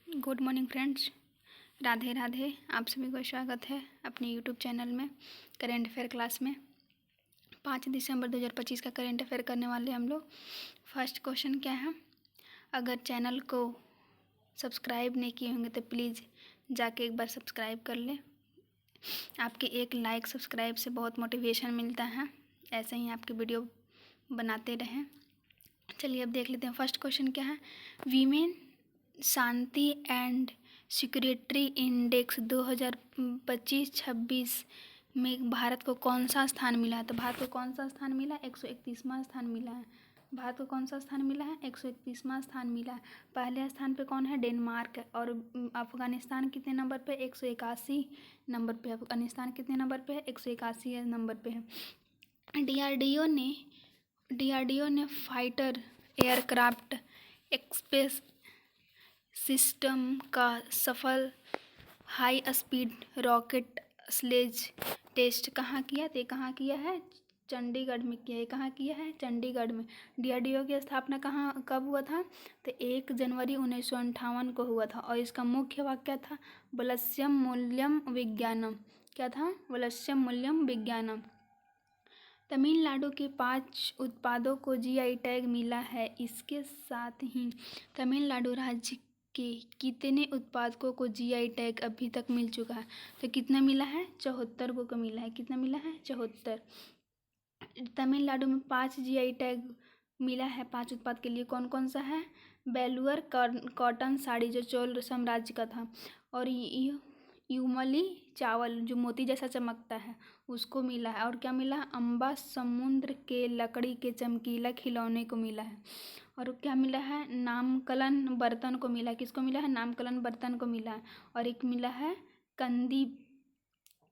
Good morning friends, Radhe Radhe. आप सभी को स्वागत है अपने यूट्यूब चैनल में करेंट अफेयर क्लास में। 5 दिसंबर 2025 का करेंट अफेयर करने वाले हम लोग। फर्स्ट क्वेश्चन क्या है, अगर चैनल को सब्सक्राइब नहीं किए होंगे तो प्लीज़ जाके एक बार सब्सक्राइब कर लें। आपके एक लाइक सब्सक्राइब से बहुत मोटिवेशन मिलता है, ऐसे ही आपके वीडियो बनाते रहें। चलिए अब देख लेते हैं फर्स्ट क्वेश्चन क्या है। Women Shanti and security index 2025-26 में भारत को कौन सा स्थान मिला है? तो भारत को कौन सा स्थान मिला है? 131वां स्थान मिला है। भारत को कौन सा स्थान मिला है? 131वां स्थान मिला है। पहले स्थान पे कौन है? डेनमार्क है। और अफगानिस्तान कितने नंबर पे? 181 नंबर पे। अफगानिस्तान कितने नंबर पे है? 181 नंबर पे है। डीआरडीओ ने फाइटर एयरक्राफ्ट एक्सप्रेस सिस्टम का सफल high speed rocket sled test कहाँ किया? तो कहाँ किया है? चंडीगढ़ में किया है। कहाँ किया है? चंडीगढ़ में। डीआरडीओ की स्थापना कहाँ कब हुआ था? तो 1 जनवरी 1958 को हुआ था। और इसका मुख्य वाक्य था वलस्यम मूल्यम विज्ञानम। क्या था? वलस्यम मूल्यम विज्ञानम। तमिलनाडु के 5 उत्पादों को जीआई टैग मिला है। इसके साथ ही तमिलनाडु राज्य के कितने उत्पादकों को जीआई टैग अभी तक मिल चुका है? तो कितना मिला है? 74 को मिला है। कितना मिला है? 74। तमिलनाडु में 5 जीआई टैग मिला है 5 उत्पाद के लिए। कौन कौन सा है? बेलुअर कॉटन साड़ी जो चोल साम्राज्य का था, और युमली चावल जो मोती जैसा चमकता है उसको मिला है। और क्या मिला है? अम्बा समुद्र के लकड़ी के चमकीला खिलौने को मिला है। और क्या मिला है? नामकलन बर्तन को मिला है। किसको मिला है? नामकलन बर्तन को मिला है। और एक मिला है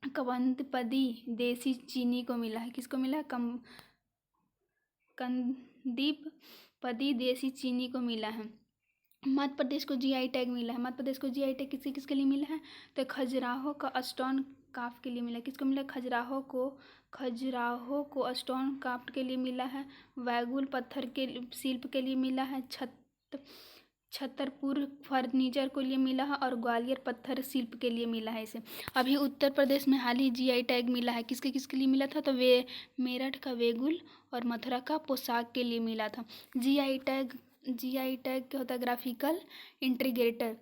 कवंतपदी देसी चीनी को मिला है। किसको मिला है? कंदीपदी देसी चीनी को मिला है। मध्य प्रदेश को जीआई टैग मिला है। मध्य प्रदेश को जीआई टैग किसके लिए मिला है? तो खजुराहो का स्टोन क्राफ्ट के लिए मिला है। किसको मिला है? खजुराहो को स्टोन क्राफ्ट के लिए मिला है। वैगुल पत्थर के शिल्प के लिए मिला है। छतरपुर फर्नीचर के लिए मिला है। और ग्वालियर पत्थर शिल्प के लिए मिला है इसे। अभी उत्तर प्रदेश में हाल ही जीआई टैग मिला है। किसके किसके लिए मिला था? तो वे मेरठ का वेगुल और मथुरा का पोशाक के लिए मिला था। जीआई टैग क्या होता है? Graphical integrator.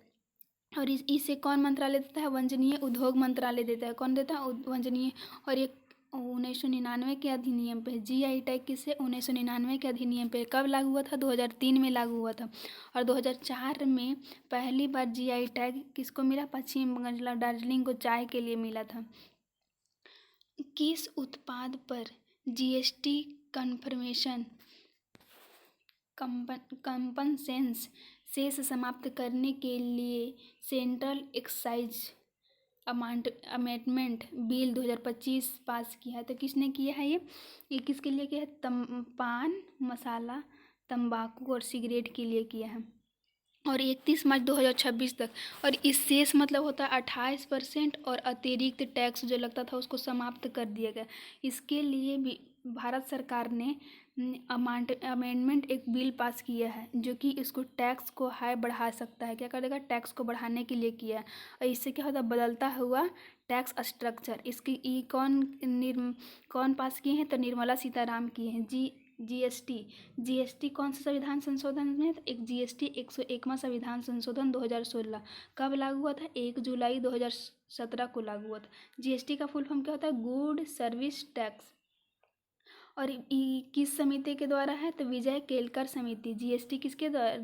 और इसे कौन मंत्रालय देता है? वंजनीय उद्योग मंत्रालय देता है। कौन देता है? वंजनीय। और ये 1999 के अधिनियम पे जीआई टैग किसे? 1999 के अधिनियम पे कब लागू हुआ था? 2003 में लागू हुआ था। और 2004 में पहली बार जीआई टैग किसको मिला? पश्चिम बंगाल दार्जिलिंग को चाय के लिए मिला था। किस उत्पाद पर जीएसटी कंफर्मेशन कंपनसेशन शेष समाप्त करने के लिए सेंट्रल एक्साइज अमेंडमेंट बिल 2025 पास किया है? तो किसने किया है ये किसके लिए किया है? पान मसाला, तंबाकू और सिगरेट के लिए किया है। और 31 मार्च 2026 तक। और इस शेष मतलब होता है 28% और अतिरिक्त टैक्स जो लगता था उसको समाप्त कर दिया गया। इसके लिए भी भारत सरकार ने अमेंडमेंट एक बिल पास किया है जो कि इसको टैक्स को हाई बढ़ा सकता है। क्या कर देगा? टैक्स को बढ़ाने के लिए किया है। और इससे क्या होता है? बदलता हुआ टैक्स स्ट्रक्चर। इसकी कौन पास किए हैं? तो निर्मला सीताराम किए हैं। जीएसटी कौन सा संविधान संशोधन में? तो एक जीएसटी 101वां संविधान संशोधन 2016 कब लागू हुआ था? 1 जुलाई 2017 को लागू हुआ था। जीएसटी का फुल फॉर्म क्या होता है? Good service tax. और किस समिति के द्वारा है? तो विजय केलकर समिति। जीएसटी किसके द्वारा?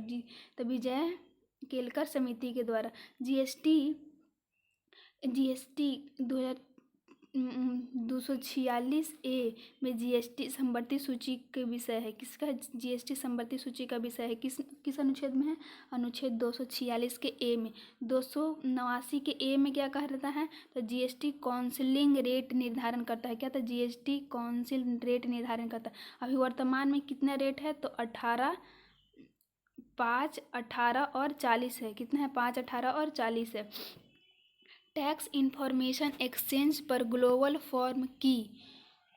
तो विजय केलकर समिति के द्वारा। जीएसटी 246A में जीएसटी संवर्ती सूची के विषय है। किसका? जीएसटी संवर्ती सूची का विषय है। किस अनुच्छेद में है? अनुच्छेद 246 के ए में। 289 के ए में क्या कह रहता है? तो जीएसटी काउंसिलिंग रेट निर्धारण करता है। क्या था? जीएसटी काउंसिल रेट निर्धारण करता है। अभी वर्तमान में कितना रेट है? तो 18, 5, 18 और 40 है। कितना है? 5, 18 और 40 है। टैक्स इंफॉर्मेशन एक्सचेंज पर ग्लोबल फॉर्म की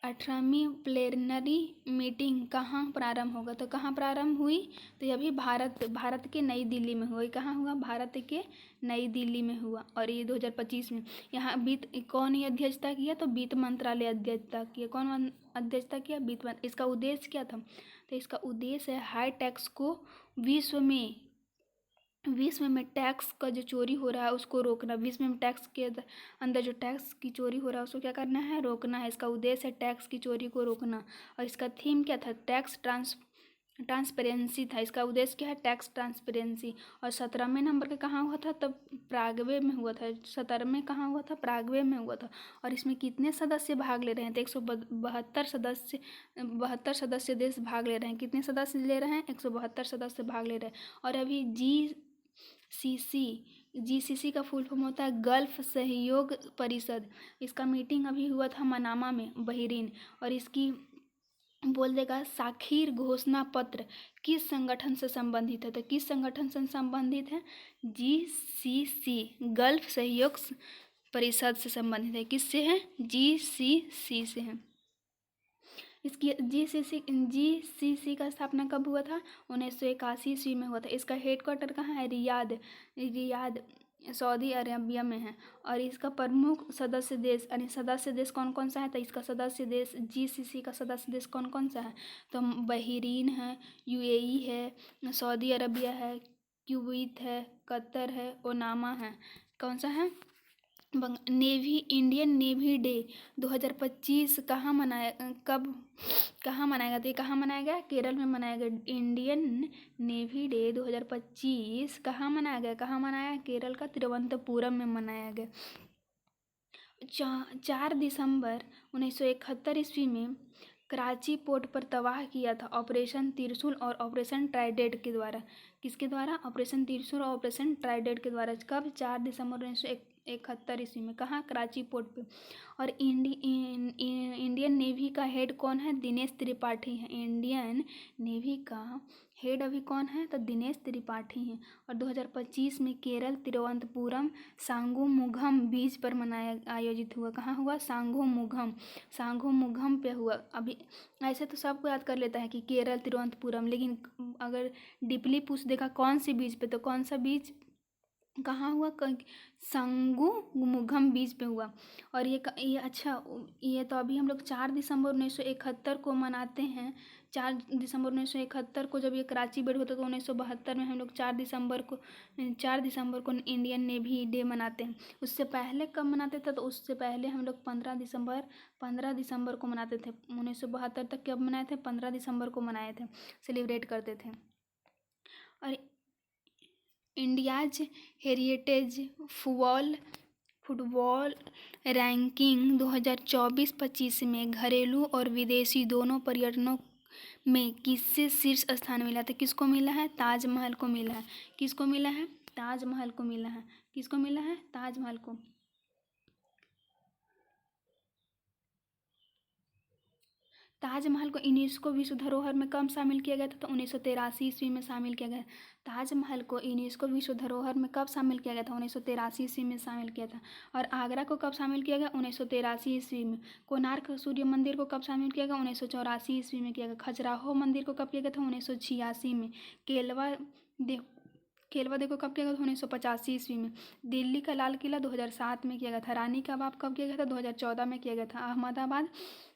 18वीं प्लेनरी मीटिंग कहाँ प्रारंभ होगा? तो कहाँ प्रारंभ हुई? तो ये भी भारत के नई दिल्ली में हुआ। ये कहाँ हुआ? भारत के नई दिल्ली में हुआ और ये 2025 में। यहाँ कौन ही अध्यक्षता किया? तो वित्त मंत्रालय अध्यक्षता किया। कौन अध्यक्षता किया? इसका उद्देश्य क्या था? तो इसका उद्देश्य है हाई टैक्स को विश्व में टैक्स का जो चोरी हो रहा है उसको रोकना। विश्व में टैक्स के अंदर जो टैक्स की चोरी हो रहा है उसको क्या करना है? रोकना है। इसका उद्देश्य है टैक्स की चोरी को रोकना। और इसका थीम क्या था? टैक्स ट्रांसपेरेंसी था। इसका उद्देश्य क्या है? Tax transparency. और 17वें नंबर का कहाँ हुआ था? तब प्रागवे में हुआ था। 17वें कहाँ हुआ था? प्रागवे में हुआ था। और इसमें कितने सदस्य भाग ले रहे हैं? तो 172 सदस्य देश भाग ले रहे हैं। कितने सदस्य ले रहे हैं? 172 सदस्य भाग ले रहे हैं। और अभी जीसीसी का फुल फॉर्म होता है गल्फ सहयोग परिषद। इसका मीटिंग अभी हुआ था मनामा में, बहरीन। और इसकी बोल देगा साखिर घोषणा पत्र किस संगठन से संबंधित है? तो किस संगठन से संबंधित है? जीसीसी, गल्फ सहयोग परिषद से संबंधित है। किससे है? जीसीसी से है। इसकी जीसीसी का स्थापना कब हुआ था? 1981 ईस्वी में हुआ था। इसका हेडक्वार्टर कहाँ है? रियाद सऊदी अरेबिया में है। और इसका प्रमुख सदस्य देश कौन कौन सा है? तो इसका सदस्य देश, जीसीसी का सदस्य देश कौन कौन सा है? तो बहरीन है, यूएई है, सऊदी अरबिया है, कुवैत है, कतर है, ओमाना है। कौन सा है? इंडियन नेवी डे 2025 कहाँ मनाया गया? तो ये कहाँ मनाया गया? केरल में मनाया गया। इंडियन नेवी डे 2025 कहाँ मनाया गया? केरल का तिरुवनंतपुरम में मनाया गया। 4 दिसंबर 1971 ईस्वी में कराची पोर्ट पर तबाह किया था ऑपरेशन त्रिशूल और ऑपरेशन ट्राइडेंट के द्वारा। किसके द्वारा? ऑपरेशन त्रिशूल और ऑपरेशन ट्राइडेंट के द्वारा। कब? 4 दिसंबर 1971 ईस्वी में। कहाँ? कराची पोर्ट पे। और इंडियन नेवी का हेड कौन है? दिनेश त्रिपाठी है। इंडियन नेवी का हेड अभी कौन है? तो दिनेश त्रिपाठी हैं। और 2025 में केरल तिरुवनंतपुरम सांगुमुघम बीच पर आयोजित हुआ। कहाँ हुआ? सांगुमुघम पे हुआ। अभी ऐसे तो सबको याद कर लेता है कि केरल तिरुवनंतपुरम, लेकिन अगर डीपली पूछ देखा कौन सी बीच पे, तो कौन सा बीच कहाँ हुआ? सांगुमुघम बीच पे हुआ। और ये अच्छा, ये तो अभी हम लोग 4 दिसंबर 1971 को मनाते हैं। 4 दिसंबर 1971 को जब ये कराची बैठ होता तो 1972 में हम लोग 4 दिसंबर को इंडियन नेवी डे मनाते हैं। उससे पहले कब मनाते थे? तो उससे पहले हम लोग 15 दिसंबर को मनाते थे। 1972 तक कब मनाए थे? 15 दिसंबर को मनाए थे, सेलिब्रेट करते थे। और इंडियाज हेरिटेज फुटबॉल रैंकिंग 2024-25 में घरेलू और विदेशी दोनों पर्यटनों में किससे शीर्ष स्थान मिला? तो किसको मिला है? ताजमहल को मिला है। किसको मिला है? ताजमहल को मिला है। किसको मिला है? ताजमहल को। ताजमहल को यूनेस्को विश्व धरोहर में कब शामिल किया गया था? तो 1983 ईस्वी में शामिल किया गया। ताजमहल को यूनेस्को विश्व धरोहर में कब शामिल किया गया था? 1983 ईस्वी में शामिल किया था। और आगरा को कब शामिल किया गया? 1983 ईस्वी में। कोणार्क सूर्य मंदिर को कब शामिल किया गया? 1984 ईस्वी में किया गया। खजुराहो मंदिर को कब किया गया था? 1986 में। केलवा देखो कब किया गया था? 1985 ईस्वी में। दिल्ली का लाल किला 2007 में किया गया था। रानी का बाग कब किया गया था? 2014 में किया गया था। अहमदाबाद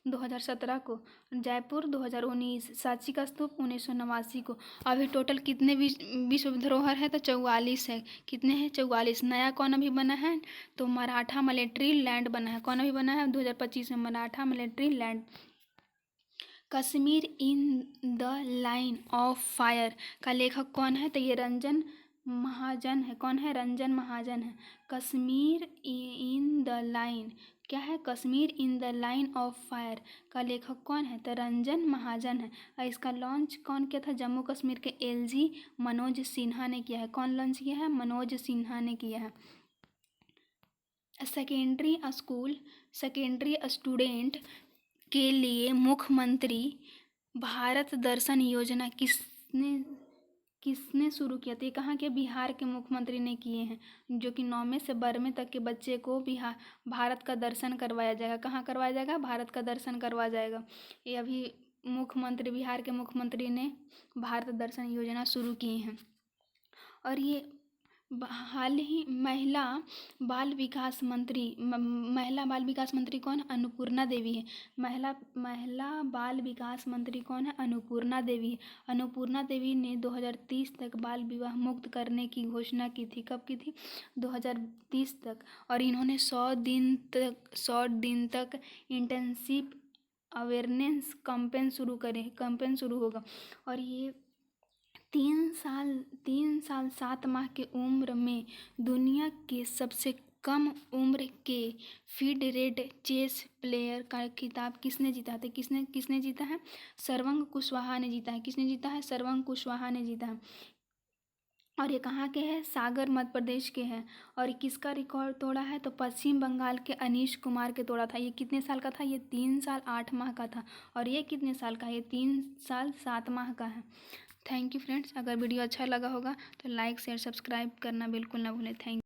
2017 को। जयपुर 2019। सांची का स्तूप 1989 को। अभी टोटल कितने विश्व धरोहर है? तो 44 है। कितने हैं? 44। नया कौन अभी बना है? तो मराठा मिलिट्री लैंड बना है। कौन अभी बना है? 2025 में Maratha military land. Kashmir in the line of fire का लेखक कौन है? तो ये रंजन महाजन है। कौन है? रंजन महाजन है। कश्मीर इन द लाइन क्या है? Kashmir in the line of fire का लेखक कौन है? तो रंजन महाजन है। और इसका लॉन्च कौन किया था? जम्मू कश्मीर के एलजी मनोज सिन्हा ने किया है। कौन लॉन्च किया है? मनोज सिन्हा ने किया है। सेकेंडरी स्टूडेंट के लिए मुख्यमंत्री भारत दर्शन योजना किसने किसने शुरू किया था? ये कहाँ के? बिहार के मुख्यमंत्री ने किए हैं, जो कि 9वें से 12वें तक के बच्चे को बिहार भारत का दर्शन करवाया जाएगा। कहाँ करवाया जाएगा? भारत का दर्शन करवाया जाएगा। ये अभी मुख्यमंत्री, बिहार के मुख्यमंत्री ने भारत दर्शन योजना शुरू की हैं। और ये हाल ही महिला बाल विकास मंत्री कौन है? अन्नपूर्णा देवी है। महिला बाल विकास मंत्री कौन है? अन्नपूर्णा देवी है। अन्नपूर्णा देवी ने 2030 तक बाल विवाह मुक्त करने की घोषणा की थी। कब की थी? 2030 तक। और इन्होंने 100 दिन तक इंटेंसिव अवेयरनेस कैंपेन शुरू होगा। और ये 3 साल 7 माह की उम्र में दुनिया के सबसे कम उम्र के फीड रेट चेस प्लेयर का खिताब किसने जीता था? किसने जीता है? सरवंग कुशवाहा ने जीता है। किसने जीता है? सरवंग कुशवाहा ने जीता है। और ये कहाँ के हैं? सागर मध्य प्रदेश के हैं। और किसका रिकॉर्ड तोड़ा है? तो पश्चिम बंगाल के अनीश कुमार के तोड़ा था। ये कितने साल का था? ये 3 साल 8 माह का था। और ये कितने साल का है? ये 3 साल 7 माह का है। Thank you friends. अगर वीडियो अच्छा लगा होगा तो लाइक शेयर सब्सक्राइब करना बिल्कुल ना भूलें। थैंक